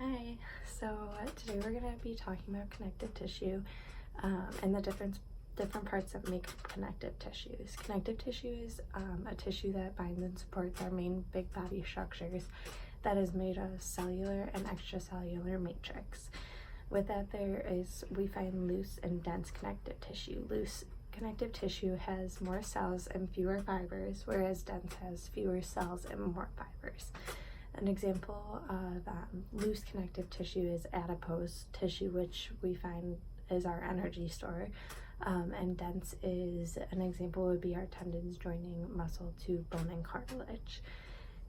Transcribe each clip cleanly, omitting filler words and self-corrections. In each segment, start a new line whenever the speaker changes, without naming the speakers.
Hi, so today we're going to be talking about connective tissue and the different parts that make up connective tissues. Connective tissue is a tissue that binds and supports our main big body structures that is made of cellular and extracellular matrix. With that, we find loose and dense connective tissue. Loose connective tissue has more cells and fewer fibers, whereas dense has fewer cells and more fibers. An example of loose connective tissue is adipose tissue, which we find is our energy store. And dense is an example would be our tendons joining muscle to bone and cartilage.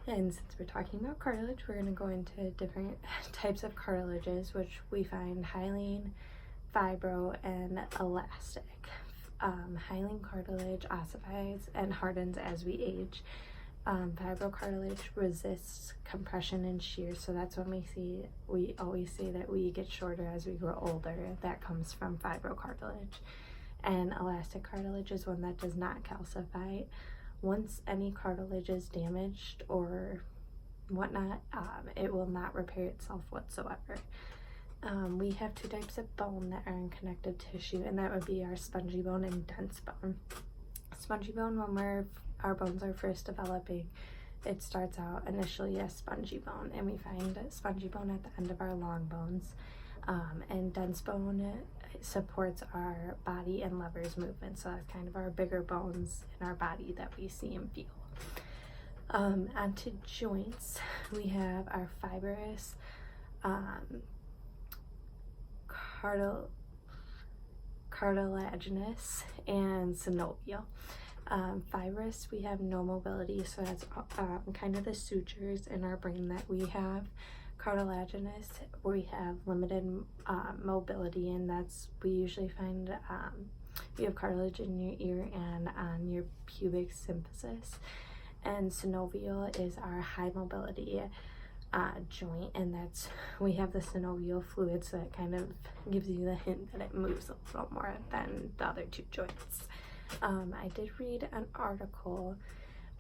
And since we're talking about cartilage, we're going to go into different types of cartilages, which we find hyaline, fibro, and elastic. Hyaline cartilage ossifies and hardens as we age. Fibrocartilage resists compression and shear, so that's when we always say that we get shorter as we grow older. That comes from fibrocartilage. And elastic cartilage is one that does not calcify. Once any cartilage is damaged or whatnot, it will not repair itself whatsoever. We have two types of bone that are in connective tissue, and that would be our spongy bone and dense bone. Spongy bone, when our bones are first developing, it starts out initially as spongy bone, and we find spongy bone at the end of our long bones. And dense bone supports our body and levers movement, so that's kind of our bigger bones in our body that we see and feel. Onto joints, we have our fibrous, cartilaginous, and synovial. Fibrous, we have no mobility, so that's kind of the sutures in our brain that we have. Cartilaginous, we have limited mobility, and we usually find you have cartilage in your ear and on your pubic symphysis. And synovial is our high mobility joint, and we have the synovial fluid, so that kind of gives you the hint that it moves a little more than the other two joints. I did read an article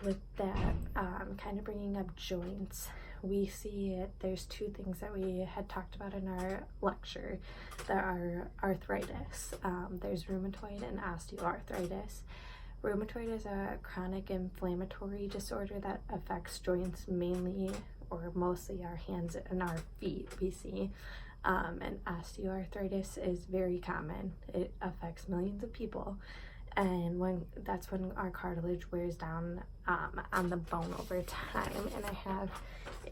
with that kind of bringing up joints. We see there's two things that we had talked about in our lecture that are arthritis. There's rheumatoid and osteoarthritis. Rheumatoid is a chronic inflammatory disorder that affects joints mainly or mostly our hands and our feet, we see. And osteoarthritis is very common. It affects millions of people. And that's when our cartilage wears down on the bone over time. And I have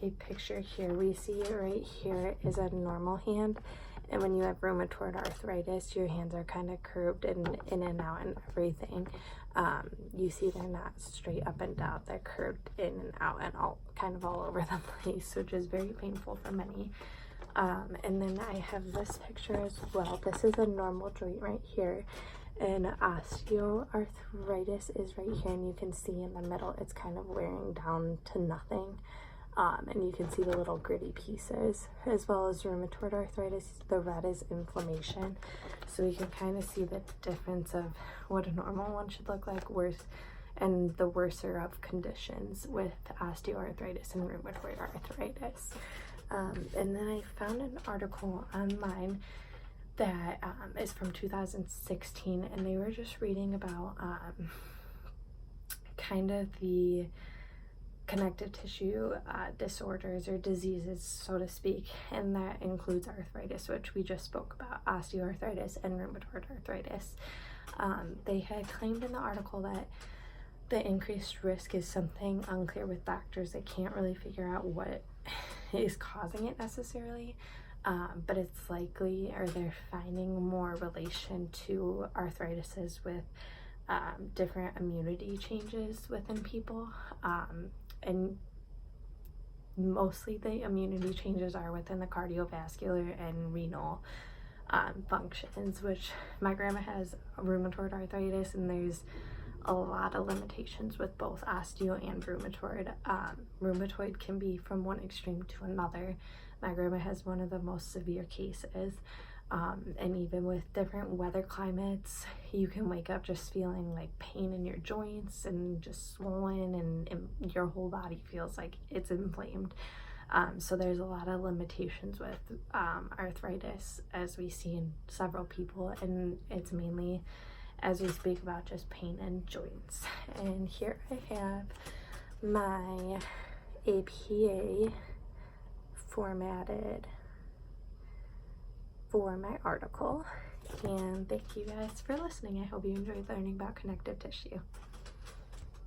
a picture here. We see it right here is a normal hand, and when you have rheumatoid arthritis, your hands are kind of curved and in and out and everything. You see they're not straight up and down, they're curved in and out and kind of all over the place, which is very painful for many. And then I have this picture as well. This is a normal joint right here. And osteoarthritis is right here, and you can see in the middle it's kind of wearing down to nothing, and you can see the little gritty pieces. As well as rheumatoid arthritis, the red is inflammation, so we can kind of see the difference of what a normal one should look like and the worser of conditions with osteoarthritis and rheumatoid arthritis. And then I found an article online that is from 2016, and they were just reading about kind of the connective tissue disorders or diseases, so to speak, and that includes arthritis, which we just spoke about, osteoarthritis and rheumatoid arthritis. They had claimed in the article that the increased risk is something unclear with doctors. They can't really figure out what is causing it necessarily. But it's likely, or they're finding more relation to arthritis with different immunity changes within people, and mostly the immunity changes are within the cardiovascular and renal functions, which my grandma has rheumatoid arthritis, and there's a lot of limitations with both osteo and rheumatoid. Rheumatoid can be from one extreme to another. My grandma has one of the most severe cases, and even with different weather climates, you can wake up just feeling like pain in your joints and just swollen, and your whole body feels like it's inflamed. So there's a lot of limitations with arthritis, as we see in several people, and it's mainly, as we speak about, just pain and joints. And here I have my APA formatted for my article. And thank you guys for listening. I hope you enjoyed learning about connective tissue.